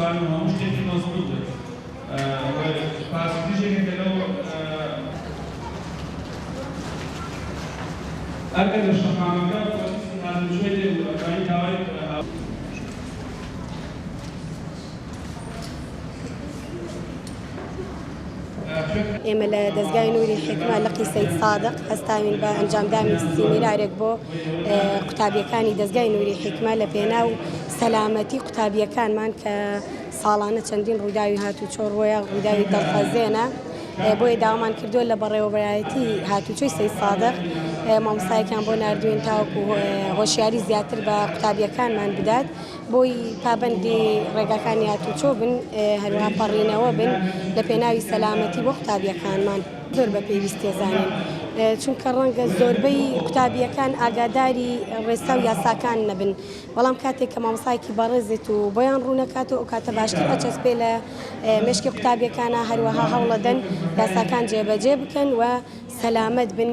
سوال مشكلة مظبوطة فاسديجي كده أكيد الشخص هذا شوية وأي دواء ئێمە لە دەستگای نووری حکمە لەقی سەید سادق هەستاوین بە ئەنجامدانی سیمینارێک بۆ قوتابیەکانی دەستگای نووری حکمە لە پێناو سەلامەتی قوتابیەکانمان کە ساڵانە چەندین ڕووداوی هاتوچۆ ڕۆیە ڕووداوی دڵخەزێنە بۆیە داوامان کردووە لە بەڕێوەبەرایەتی هاتوچۆی سەید سادق مامۆستایەکان بۆ نردوین تاوەکو هۆشیاری زیاتر بە قوتابیەکانمان بدات بۆی پابەندی ڕێگاکانی هاتوچۆ بن هەروەها پەڕینەوە بن لە پێناوی سەلامەتی بۆ قوتابیەکانمان زۆر بە پێویست تێزانین چونکە ڕەنگە زۆربەی قوتابیەکان ئاگاداری ڕێسا و یاساکان نەبن بەڵام کاتێک کە مامۆستایەکی بەڕێزێت و بۆیان ڕوونەکاتەوە ئەو کاتە باشتر ئەچەسپێ لە مێشکی قوتابیەکانە هەروەها هەوڵەدەن یاساکان جێبەجێ بکەن و سەلامەت بن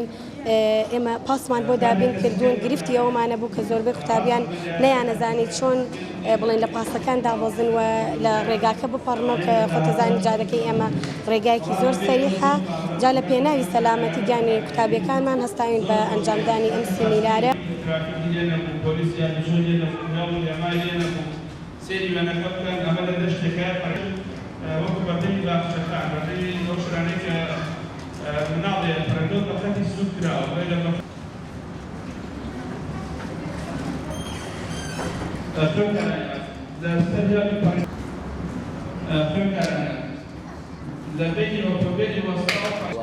ئێمە پاسمان بۆ دابین کردوون گرفتی ئەومانە بوو کە زۆربەی قوتابیان نەیانەزانیت چۆن بڵێن لە پاسەکان دابەزن و لە ڕێگاکە بپەڕنەوە کە خۆتەزانی جارەکەی ئێمە ڕێگایەکی زۆر سەریحە جا لە پێناوی سەلامەتی گیانی قوتابیەکانمان هەستاوین بە ئەنجامدانی ئەم سیمینارە سيري وانا كابتن عمل الاشتكاء وقت بدي لا شفاعة بدي نوصل عليك ناضي فرندوق بخاتي السكرة وغير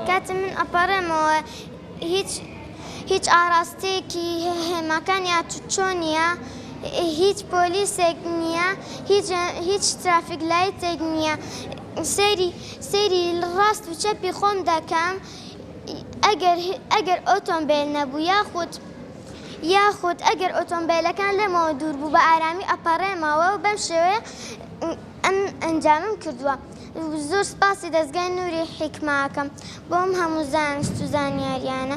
كاتم من أبرمو هيج ئاراستەیەکی هێماکان یا چۆنیە هیچ پۆلیسێک نییە هیچ ترافیک لایتێک نییە سەیری ڕاست و چەپی خۆم دەکەم ئەگەر ئۆتۆمبیل نەبوو یاخود ئەگەر ئۆتۆمبیلەکان لەمەوە دوور بوو بە ئارامی ئەپەڕێمەوە و بەم شێوەیە ئەم ئەنجامم کردووە زۆر سپاسی دەستگای نووری حکماکەم بۆم هەموو زانست و زانیاریانە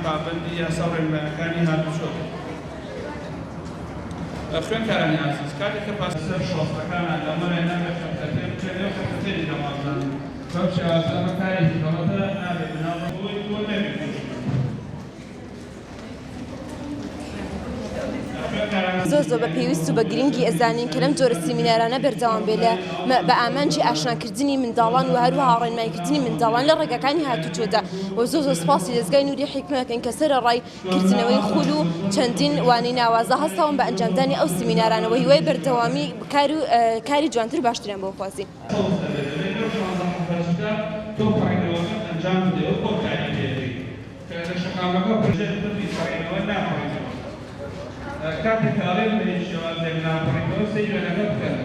پابندی یاسا و ڕێنماییەکانی هاتوچۆ خوێندکارانی عەزیز کاتێک کە پاسەر شۆفەکانان لەمەڕێ نابێت پێم بکرێنەوە کە تێری دەمازان بەم شێوازە ئەمە کارێکی غەڵەتە نابێت بناوبەوەی تۆ نەبێت زۆر بە پێویست و بە گرنگی ئەزانین کە لەم جۆرە سیمینارانە بەردەوام بێ بە ئامانجی ئاشناکردنی منداڵان و هەروەها ڕێنماییکردنی منداڵان لە ڕێگەکانی هاتوچۆدا و زۆر سپاسی دەستگای نووری حکمەکەن کە سەرە ڕایکردنەوەی خول و چەندین وانەی ناوازە هەستاون بە ئەنجامدانی ئەو سیمینارانەوە هیوای بەردەوامی کاری جوانتر باشتریان بۆ خوازی کاتێک کە ئەڵێن بە هیچ شێوازێک ناپەڕێتەوە سەیری وەنەکە بکەن